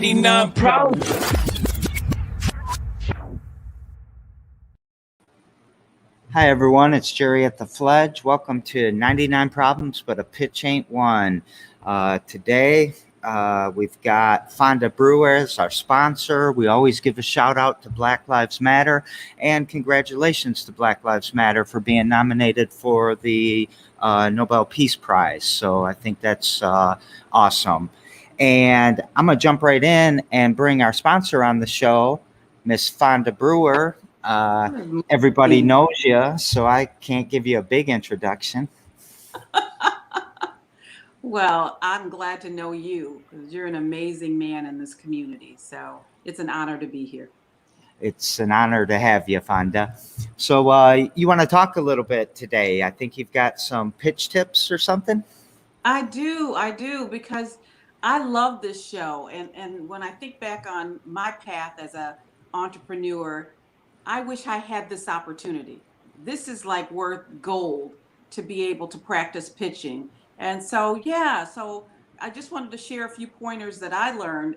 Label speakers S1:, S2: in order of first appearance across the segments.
S1: 99 problems.
S2: Hi, everyone. It's Jerry at the Fledge. Welcome to 99 Problems, but a Pitch Ain't One. Today, we've got Fonda Brewer as our sponsor. We always give a shout out to Black Lives Matter, and congratulations to Black Lives Matter for being nominated for the Nobel Peace Prize. So I think that's awesome. And I'm going to jump right in and bring our sponsor on the show, Miss Fonda Brewer. Everybody knows you, so I can't give you a big introduction.
S3: Well, I'm glad to know you because you're an amazing man in this community. So it's an honor to be here.
S2: It's an honor to have you, Fonda. So you want to talk a little bit today? I think you've got some pitch tips or something.
S3: I do, because I love this show. And when I think back on my path as an entrepreneur, I wish I had this opportunity. This is like worth gold to be able to practice pitching. And so, so I just wanted to share a few pointers that I learned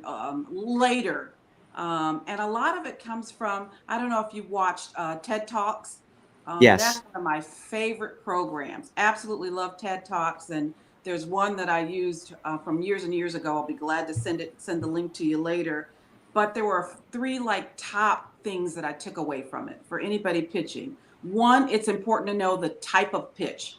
S3: later. And a lot of it comes from, I don't know if you watched TED Talks.
S2: Yes.
S3: That's one of my favorite programs. Absolutely love TED Talks. And there's one that I used from years and years ago. I'll be glad to send the link to you later. But there were three top things that I took away from it for anybody pitching. One, it's important to know the type of pitch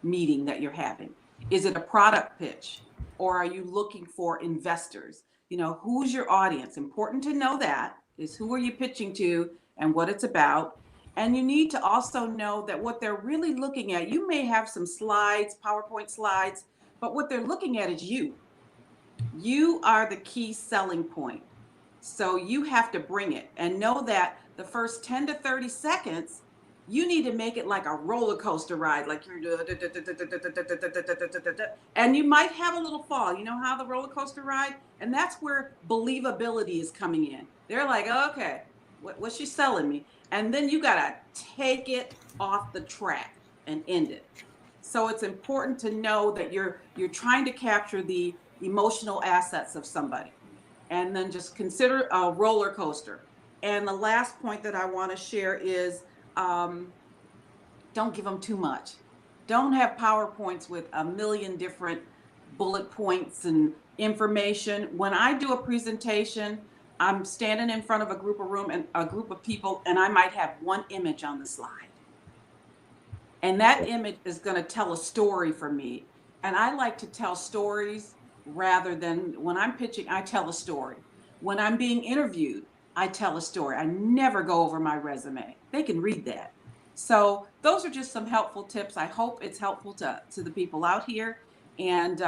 S3: meeting that you're having. Is it a product pitch, or are you looking for investors? Who's your audience? Important to know that is who are you pitching to and what it's about. And you need to also know that what they're really looking at, you may have some slides, PowerPoint slides, but what they're looking at is you. You are the key selling point. So you have to bring it and know that the first 10 to 30 seconds, you need to make it like a roller coaster ride, like you're and you might have a little fall. You know how the roller coaster ride? And that's where believability is coming in. They're like, okay, what's she selling me? And then you got to take it off the track and end it. So it's important to know that you're trying to capture the emotional assets of somebody. And then just consider a roller coaster. And the last point that I want to share is don't give them too much. Don't have PowerPoints with a million different bullet points and information. When I do a presentation, I'm standing in front of a group of people, and I might have one image on the slide. And that image is going to tell a story for me. And I like to tell stories rather than when I'm pitching, I tell a story. When I'm being interviewed, I tell a story. I never go over my resume. They can read that. So those are just some helpful tips. I hope it's helpful to the people out here. And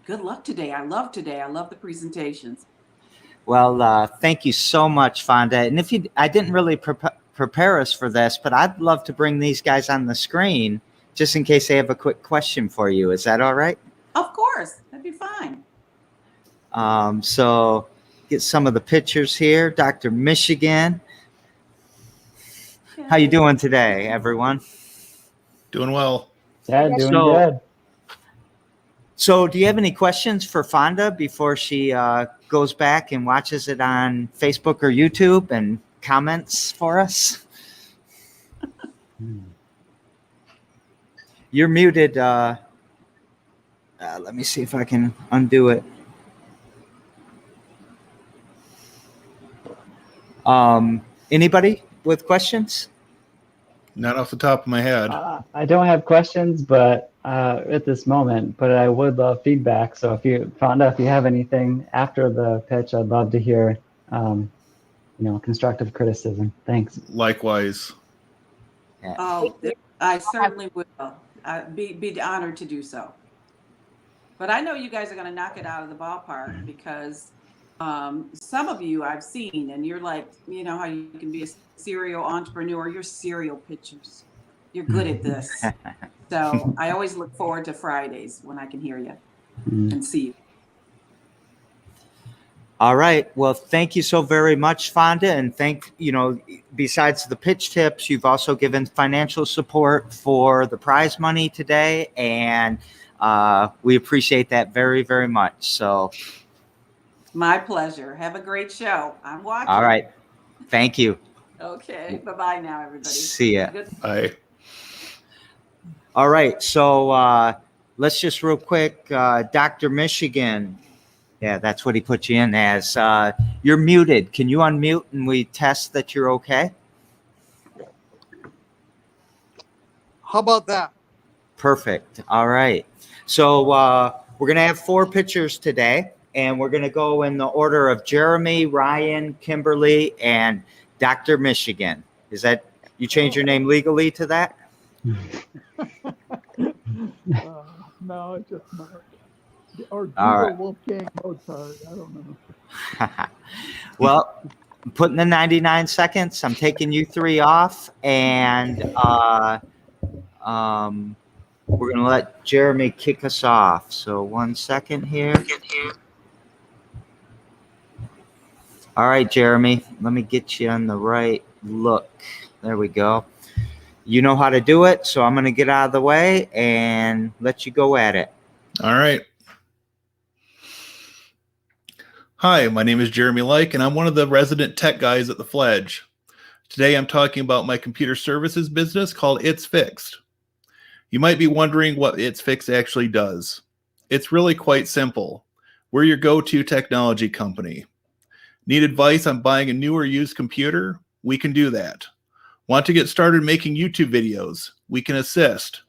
S3: good luck today. I love the presentations.
S2: Well, thank you so much, Fonda. And I didn't really prepare us for this, but I'd love to bring these guys on the screen just in case they have a quick question for you. Is that all right?
S3: Of course, that'd be fine.
S2: So get some of the pictures here. Dr. Michigan. How you doing today, everyone?
S4: Doing well.
S5: Yeah, doing good.
S2: So do you have any questions for Fonda before she goes back and watches it on Facebook or YouTube and comments for us? You're muted. Let me see if I can undo it. Anybody with questions?
S4: Not off the top of my head.
S5: I don't have questions, but at this moment, but I would love feedback. So if you have anything after the pitch, I'd love to hear, constructive criticism. Thanks.
S4: Likewise.
S2: Yeah.
S3: Oh, I certainly will. Be honored to do so. But I know you guys are going to knock it out of the ballpark because some of you I've seen, and you're like, how you can be a serial entrepreneur. You're serial pitchers. You're good at this. So I always look forward to Fridays when I can hear you and see you.
S2: All right. Well, thank you so very much, Fonda. And besides the pitch tips, you've also given financial support for the prize money today. And we appreciate that very, very much. So
S3: My pleasure. Have a great show. I'm watching.
S2: All right. Thank you.
S3: Okay. Bye-bye now, everybody.
S2: See ya.
S3: Good.
S2: All right. So let's just real quick, Dr. Michigan. Yeah, that's what he put you in as. You're muted. Can you unmute and we test that you're okay?
S1: How about that?
S2: Perfect. All right. So we're going to have 4 pictures today, and we're going to go in the order of Jeremy, Ryan, Kimberly, and Dr. Michigan. Is that, you changed your name legally to that?
S1: No, it's just Mark. Or
S2: All right.
S1: Wolfgang Mozart. I don't know.
S2: Well, I'm putting the 99 seconds. I'm taking you 3 off, and we're going to let Jeremy kick us off. So 1 second here. All right, Jeremy, let me get you on the right look. There we go. You know how to do it, so I'm going to get out of the way and let you go at it.
S4: All right. Hi, my name is Jeremy Like, and I'm one of the resident tech guys at the Fledge. Today I'm talking about my computer services business called It's Fixed. You might be wondering what It's Fixed actually does. It's really quite simple. We're your go-to technology company. Need advice on buying a new or used computer? We can do that. Want to get started making YouTube videos? We can assist.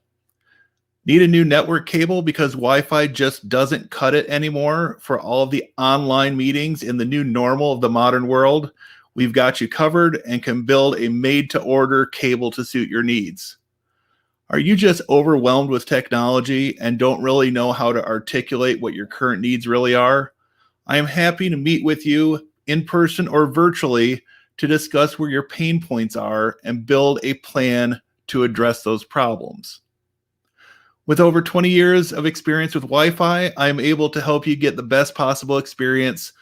S4: Need a new network cable because Wi-Fi just doesn't cut it anymore for all of the online meetings in the new normal of the modern world? We've got you covered and can build a made-to-order cable to suit your needs. Are you just overwhelmed with technology and don't really know how to articulate what your current needs really are? I am happy to meet with you in person or virtually to discuss where your pain points are and build a plan to address those problems. With over 20 years of experience with Wi-Fi, I am able to help you get the best possible experience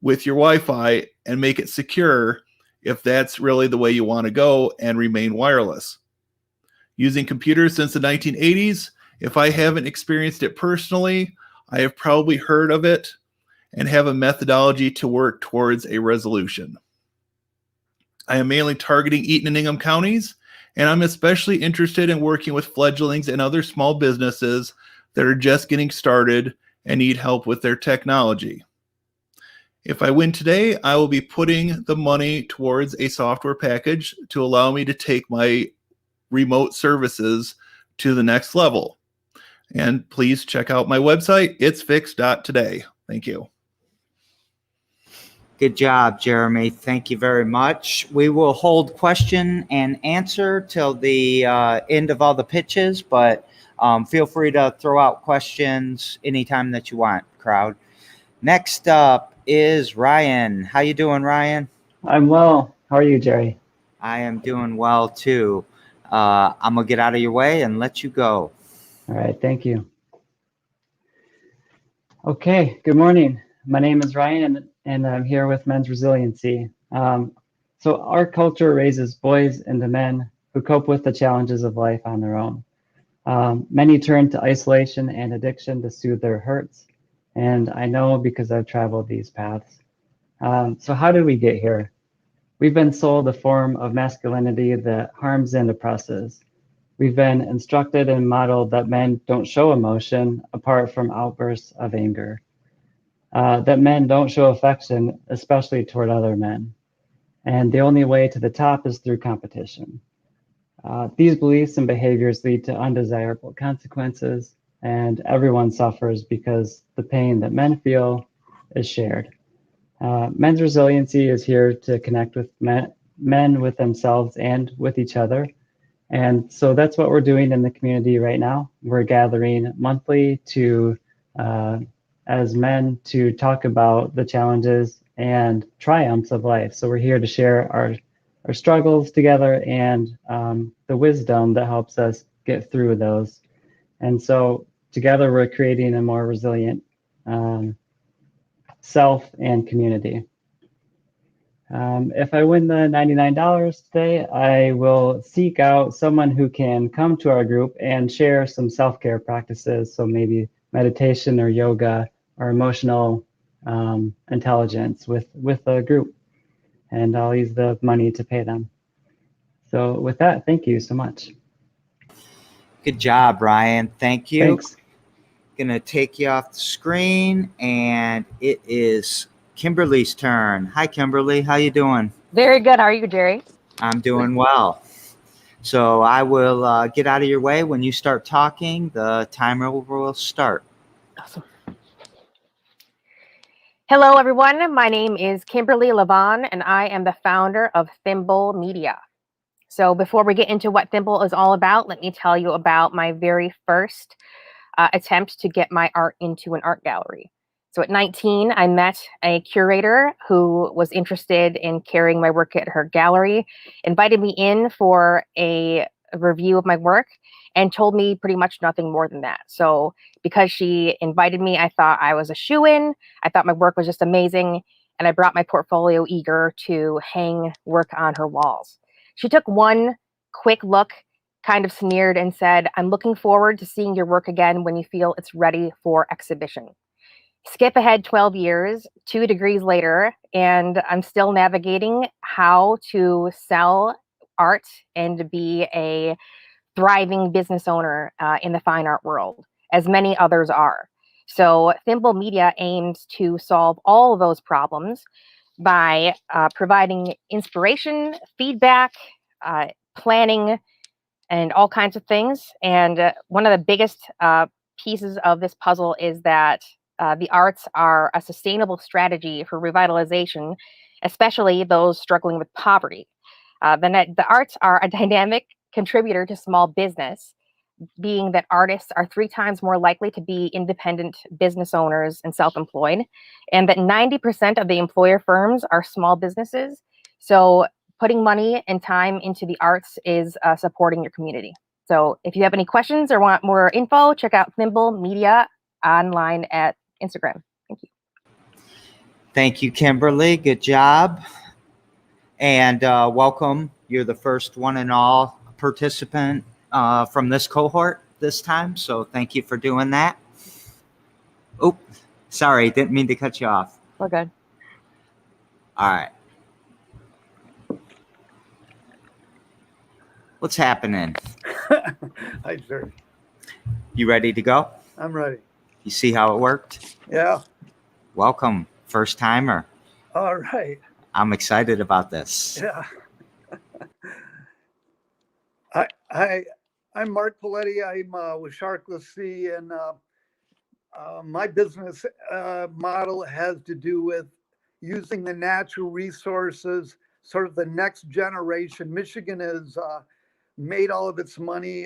S4: with your Wi-Fi and make it secure if that's really the way you want to go and remain wireless. Using computers since the 1980s, if I haven't experienced it personally, I have probably heard of it and have a methodology to work towards a resolution. I am mainly targeting Eaton and Ingham counties, and I'm especially interested in working with fledglings and other small businesses that are just getting started and need help with their technology. If I win today, I will be putting the money towards a software package to allow me to take my remote services to the next level. And please check out my website, itsfixed.today. Thank you.
S2: Good job, Jeremy. Thank you very much. We will hold question and answer till the end of all the pitches, but feel free to throw out questions anytime that you want, crowd. Next up is Ryan. How you doing, Ryan?
S5: I'm well. How are you, Jerry?
S2: I am doing well, too. I'm going to get out of your way and let you go.
S5: All right. Thank you. Okay. Good morning. My name is Ryan, and I'm here with Men's Resiliency. So our culture raises boys into men who cope with the challenges of life on their own. Many turn to isolation and addiction to soothe their hurts, and I know because I've traveled these paths. So how did we get here? We've been sold a form of masculinity that harms and oppresses. We've been instructed and modeled that men don't show emotion apart from outbursts of anger. That men don't show affection, especially toward other men. And the only way to the top is through competition. These beliefs and behaviors lead to undesirable consequences, and everyone suffers because the pain that men feel is shared. Men's Resiliency is here to connect with men with themselves and with each other. And so that's what we're doing in the community right now. We're gathering monthly to as men to talk about the challenges and triumphs of life. So we're here to share our struggles together and the wisdom that helps us get through those. And so together we're creating a more resilient self and community. If I win the $99 today, I will seek out someone who can come to our group and share some self-care practices. So maybe meditation or yoga or emotional intelligence with a group, and I'll use the money to pay them. So with that, thank you so much.
S2: Good job, Ryan. Thank you.
S5: Thanks.
S2: Gonna take you off the screen, and it is Kimberly's turn. Hi, Kimberly. How you doing?
S6: Very good. How are you, Jerry?
S2: I'm doing well. So I will get out of your way. When you start talking, the timer will start.
S6: Awesome. Hello, everyone. My name is Kimberly Levon, and I am the founder of Thimble Media. So before we get into what Thimble is all about, let me tell you about my very first attempt to get my art into an art gallery. So at 19, I met a curator who was interested in carrying my work at her gallery, invited me in for a review of my work, and told me pretty much nothing more than that. So because she invited me, I thought I was a shoo-in. I thought my work was just amazing, and I brought my portfolio eager to hang work on her walls. She took one quick look, kind of sneered, and said, "I'm looking forward to seeing your work again when you feel it's ready for exhibition." Skip ahead 12 years, 2 degrees later, and I'm still navigating how to sell art and to be a thriving business owner in the fine art world, as many others are. So Thimble Media aims to solve all of those problems by providing inspiration, feedback, planning, and all kinds of things. And one of the biggest pieces of this puzzle is that the arts are a sustainable strategy for revitalization, especially those struggling with poverty. The arts are a dynamic contributor to small business, being that artists are 3 times more likely to be independent business owners and self-employed, and that 90% of the employer firms are small businesses. So putting money and time into the arts is supporting your community. So if you have any questions or want more info, check out Thimble Media online at Instagram. Thank you.
S2: Thank you, Kimberly. Good job. And welcome. You're the first one and all participant from this cohort this time. So thank you for doing that. Oh, sorry. Didn't mean to cut you off.
S6: We're good.
S2: All right. What's happening?
S1: Hi, Jerry.
S2: You ready to go?
S1: I'm ready.
S2: You see how it worked?
S1: Yeah.
S2: Welcome, first timer.
S1: All right.
S2: I'm excited about this.
S1: Yeah. I'm Mark Paletti. I'm with Sharkless Sea, and my business model has to do with using the natural resources, sort of the next generation. Michigan has made all of its money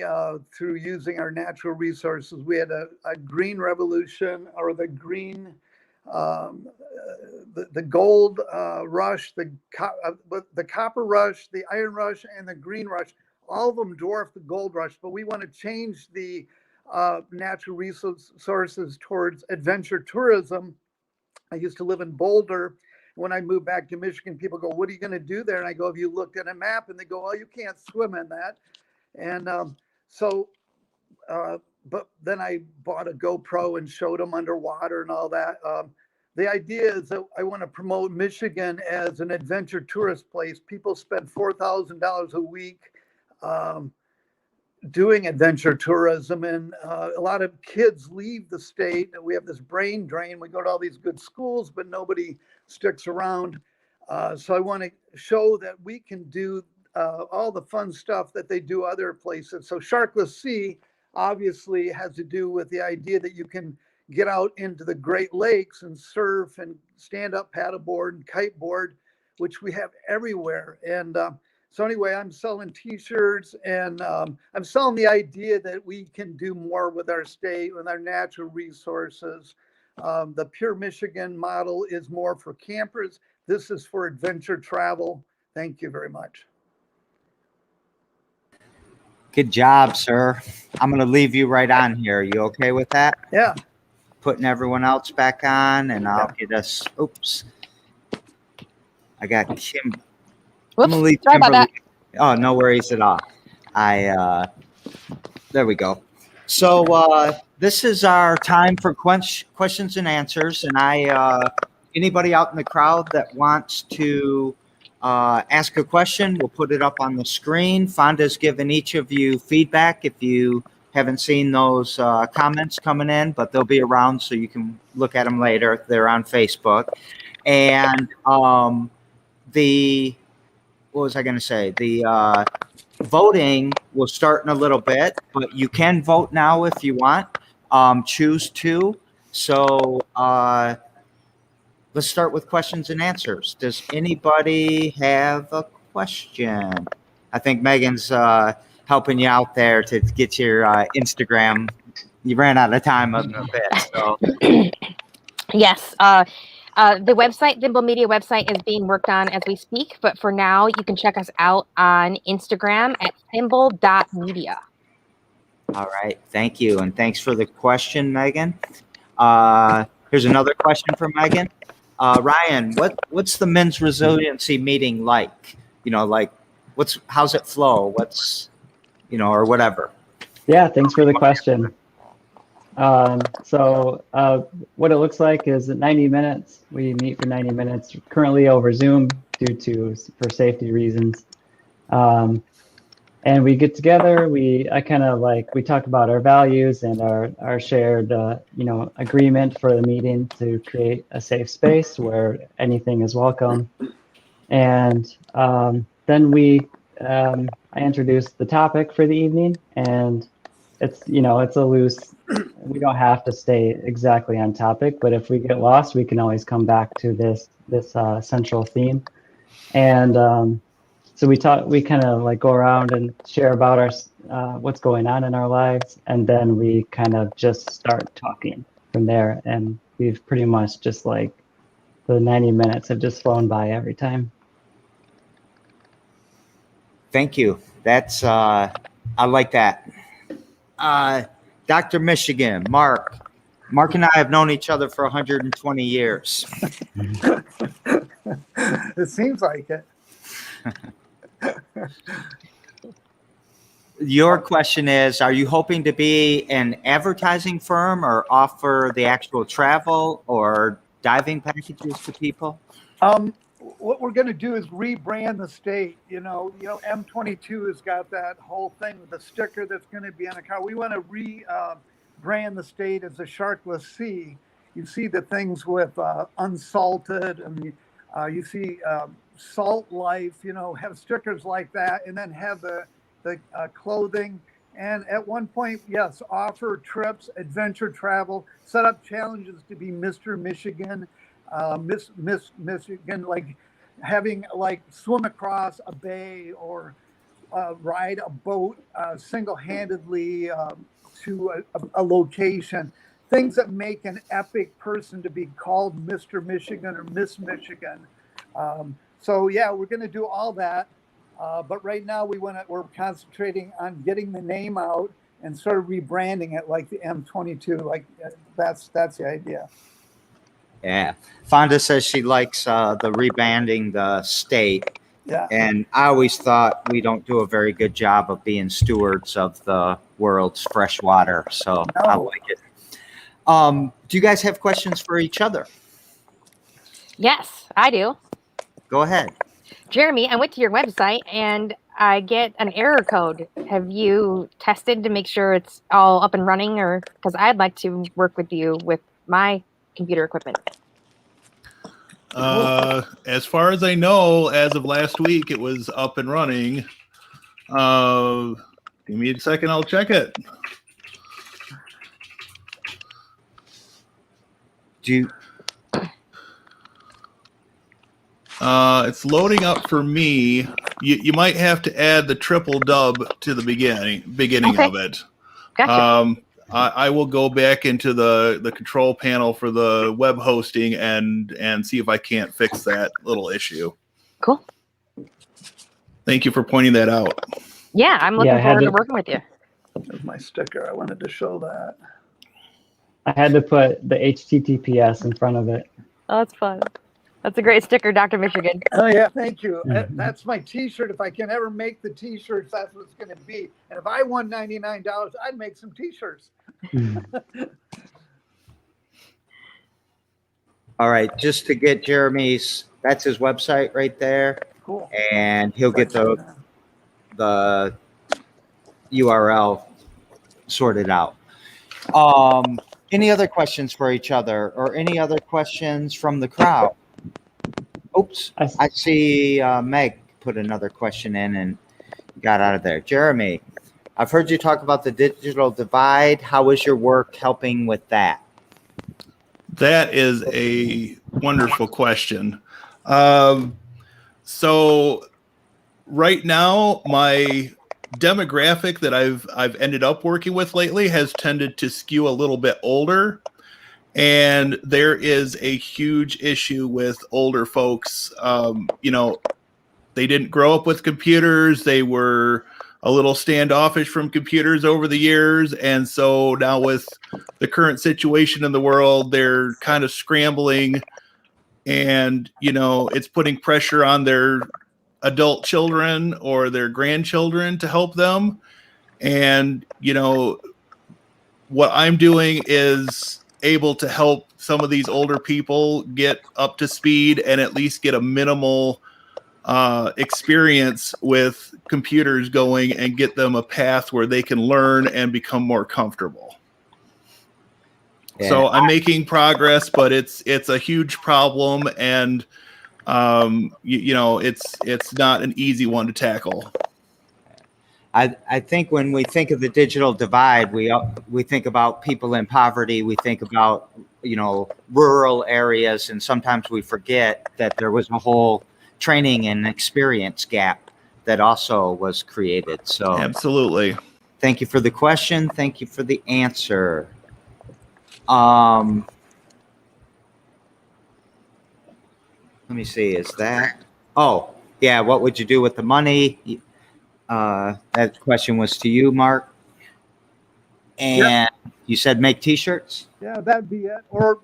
S1: through using our natural resources. We had a green revolution, or the green, the gold rush, the copper rush, the iron rush, and the green rush. All of them dwarf the gold rush, but we want to change the natural resources towards adventure tourism. I used to live in Boulder. When I moved back to Michigan, people go, "What are you going to do there?" And I go, "Have you looked at a map?" And they go, "Oh, you can't swim in that." And but then I bought a GoPro and showed them underwater and all that. The idea is that I want to promote Michigan as an adventure tourist place. People spend $4,000 a week doing adventure tourism, and a lot of kids leave the state. We have this brain drain. We go to all these good schools, but nobody sticks around. So I want to show that we can do all the fun stuff that they do other places. So Sharkless Sea obviously has to do with the idea that you can get out into the Great Lakes and surf and stand up paddleboard and kiteboard, which we have everywhere. And so anyway, I'm selling t-shirts, and I'm selling the idea that we can do more with our state, with our natural resources. The Pure Michigan model is more for campers. This is for adventure travel. Thank you very much.
S2: Good job, sir. I'm going to leave you right on here. Are you okay with that?
S1: Yeah.
S2: Putting everyone else back on, and I'll get us. Oops. I got Kim.
S6: Whoops, sorry about that.
S2: Oh, no worries at all. There we go. So this is our time for questions and answers, and anybody out in the crowd that wants to ask a question, we'll put it up on the screen. Fonda's given each of you feedback if you haven't seen those comments coming in, but they'll be around so you can look at them later. They're on Facebook. And what was I going to say? The voting will start in a little bit, but you can vote now if you want. Choose to. So let's start with questions and answers. Does anybody have a question? I think Megan's helping you out there to get your Instagram. You ran out of time a bit. So.
S6: Yes. The website, Thimble Media website, is being worked on as we speak. But for now, you can check us out on Instagram at thimble.media.
S2: All right. Thank you. And thanks for the question, Megan. Here's another question for Megan. Ryan, what's the men's resiliency meeting like? Like how's it flow? Or whatever.
S5: Yeah, thanks for the question. So what it looks like is at 90 minutes, we meet for 90 minutes, currently over Zoom for safety reasons. And we get together, we talk about our values and our shared, agreement for the meeting to create a safe space where anything is welcome. And then I introduce the topic for the evening, and it's a loose, we don't have to stay exactly on topic, but if we get lost, we can always come back to this central theme. And so we kind of go around and share about our what's going on in our lives, and then we kind of just start talking from there. And we've pretty much just the 90 minutes have just flown by every time.
S2: Thank you. That's I like that. Dr. Michigan, Mark and I have known each other for 120 years.
S1: It seems like it.
S2: Your question is, are you hoping to be an advertising firm or offer the actual travel or diving packages to people?
S1: What we're going to do is rebrand the state. M22 has got that whole thing with the sticker that's going to be on a car. We want to rebrand the state as a sharkless sea. You see the things with unsalted, and you see salt life, have stickers like that, and then have the clothing. And at one point, yes, offer trips, adventure travel, set up challenges to be Mr. Michigan, Miss Michigan, like having swim across a bay or ride a boat single-handedly to a location. Things that make an epic person to be called Mr. Michigan or Miss Michigan. So yeah, we're going to do all that. But right now we're concentrating on getting the name out and sort of rebranding it like the M22. That's the idea.
S2: Yeah. Fonda says she likes the rebranding the state.
S1: Yeah.
S2: And I always thought we don't do a very good job of being stewards of the world's fresh water. So no. I like it. Do you guys have questions for each other?
S6: Yes, I do.
S2: Go ahead.
S6: Jeremy, I went to your website and I get an error code. Have you tested to make sure it's all up and running, or because I'd like to work with you with my computer equipment?
S4: As far as I know, as of last week, it was up and running. Give me a second, I'll check it. It's loading up for me. You might have to add the triple dub to the beginning okay. of it.
S6: Gotcha.
S4: I will go back into the control panel for the web hosting and see if I can't fix that little issue.
S6: Cool.
S4: Thank you for pointing that out.
S6: Yeah, I'm looking forward to working with you.
S1: There's my sticker. I wanted to show that.
S5: I had to put the HTTPS in front of it.
S6: Oh, that's fun. That's a great sticker, Dr. Michigan.
S1: Oh, yeah, thank you.
S5: Mhm.
S1: That's my t-shirt. If I can ever make the t-shirts, that's what it's going to be. And if I won $99, I'd make some t-shirts.
S2: All right, just to get Jeremy's, that's his website right there,
S1: Cool.
S2: and he'll get the URL sorted out. Any other questions for each other, or any other questions from the crowd? Oops, I see Meg put another question in and got out of there. Jeremy, I've heard you talk about the digital divide. How is your work helping with that?
S4: That is a wonderful question. So right now, my demographic that I've ended up working with lately has tended to skew a little bit older, and there is a huge issue with older folks. They didn't grow up with computers. They were a little standoffish from computers over the years, and so now with the current situation in the world, they're kind of scrambling, and it's putting pressure on their adult children or their grandchildren to help them. And what I'm doing is able to help some of these older people get up to speed and at least get a minimal experience with computers going, and get them a path where they can learn and become more comfortable.
S2: Yeah.
S4: So I'm making progress, but it's a huge problem, and it's not an easy one to tackle.
S2: I think when we think of the digital divide, we think about people in poverty. We think about rural areas, and sometimes we forget that there was a whole training and experience gap that also was created. So
S4: absolutely,
S2: thank you for the question. Thank you for the answer. Let me see. Is that? Oh, yeah. What would you do with the money? That question was to you, Mark. And you said make t-shirts?
S1: Yeah, that'd be it. Or,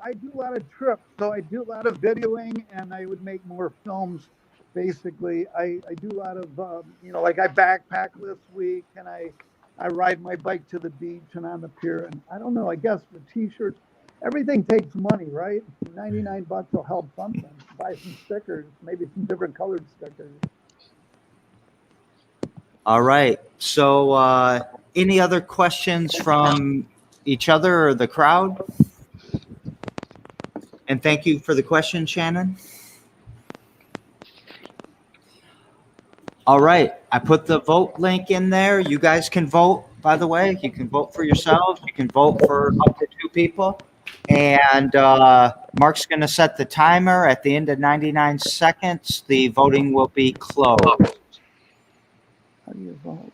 S1: I do a lot of trips, so I do a lot of videoing, and I would make more films. Basically, I do a lot of, like I backpack this week, and I ride my bike to the beach and on the pier. And I don't know, I guess the t-shirts, everything takes money, right? $99 will help something. Buy some stickers, maybe some different colored stickers.
S2: All right. So any other questions from each other or the crowd? And thank you for the question, Shannon. All right. I put the vote link in there. You guys can vote, by the way. You can vote for yourselves. You can vote for up to 2 people. And Mark's going to set the timer. At the end of 99 seconds, the voting will be closed.
S1: How do you vote?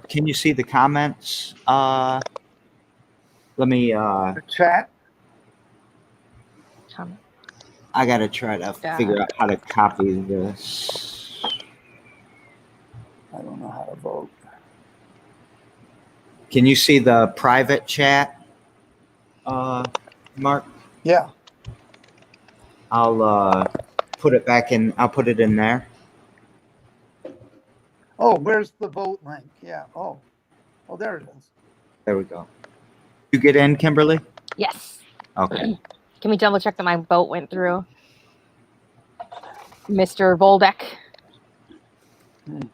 S2: Can you see the comments? Let me.
S1: The chat?
S2: I got to try to figure out how to copy this.
S1: I don't know how to vote.
S2: Can you see the private chat, Mark?
S1: Yeah.
S2: I'll put it back in. I'll put it in there.
S1: Oh, where's the vote link? Yeah. Oh, there it is.
S2: There we go. You get in, Kimberly?
S6: Yes.
S2: Okay.
S6: Can we double check that my vote went through? Mr. Voldek.
S1: Can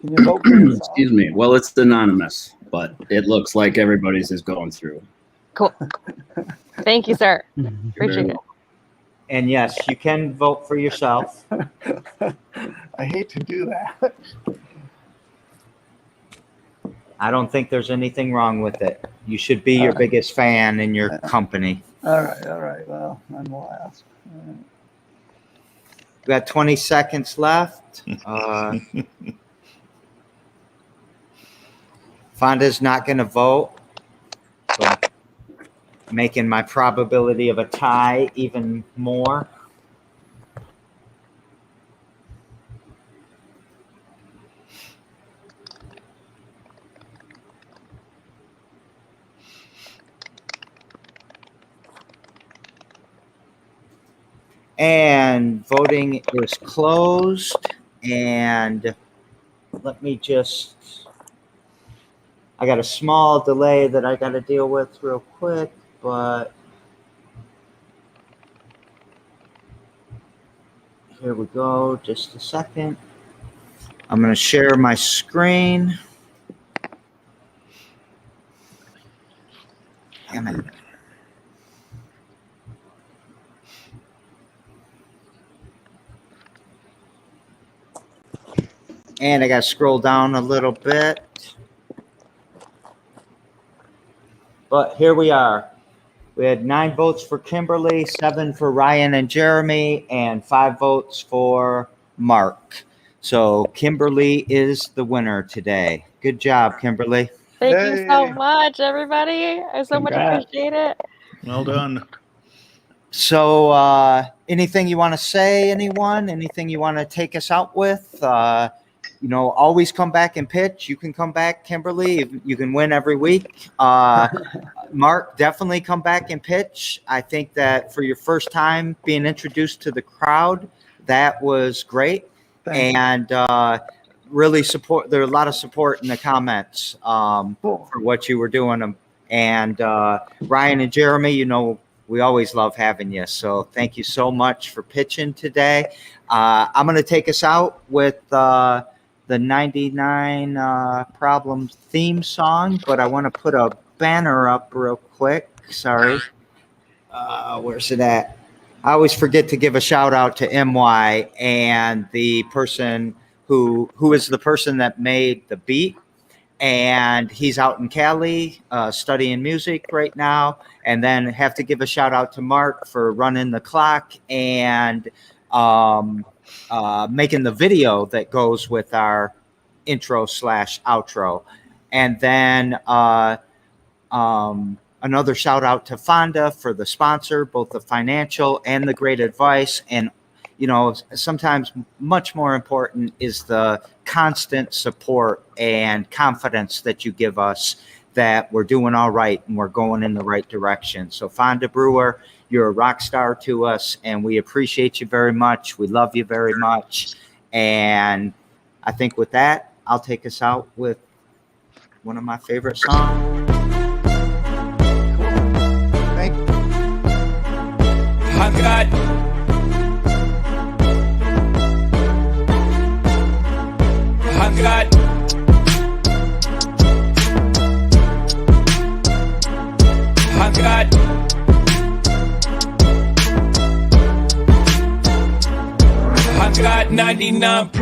S1: you vote for yourself?
S7: Excuse me. Well, it's anonymous, but it looks like everybody's is going through.
S6: Cool. Thank you, sir. Appreciate it.
S2: And yes, you can vote for yourself.
S1: I hate to do that.
S2: I don't think there's anything wrong with it. You should be your biggest fan in your company.
S1: All right. Well, I'm last. All right.
S2: We got 20 seconds left. Fonda's not going to vote, so making my probability of a tie even more. And voting is closed. And let me just, I got a small delay that I got to deal with real quick, but here we go. Just a second. I'm going to share my screen. Damn it. And I got to scroll down a little bit. But here we are. We had 9 votes for Kimberly, 7 for Ryan and Jeremy, and 5 votes for Mark. So Kimberly is the winner today. Good job, Kimberly.
S6: Thank you so
S1: Yay.
S6: much, everybody. I so much
S5: Congrats.
S6: appreciate it.
S4: Well done.
S2: So anything you want to say, anyone? Anything you want to take us out with? You know, always come back and pitch. You can come back, Kimberly. You can win every week. Mark, definitely come back and pitch. I think that for your first time being introduced to the crowd, that was great.
S1: Thank you.
S2: And really support. There are a lot of support in the comments
S1: Cool.
S2: for what you were doing. And Ryan and Jeremy, you know, we always love having you. So thank you so much for pitching today. I'm going to take us out with the 99 Problems theme song, but I want to put a banner up real quick. Sorry. Where's it at? I always forget to give a shout out to MY and the person who is the person that made the beat. And he's out in Cali studying music right now. And then have to give a shout out to Mark for running the clock and making the video that goes with our intro/outro. And then another shout out to Fonda for the sponsor, both the financial and the great advice. And, you know, sometimes much more important is the constant support and confidence that you give us that we're doing all right and we're going in the right direction. So Fonda Brewer, you're a rock star to us, and we appreciate you very much. We love you very much. And I think with that, I'll take us out with one of my favorite songs.
S1: Thank you.
S8: I got I got 99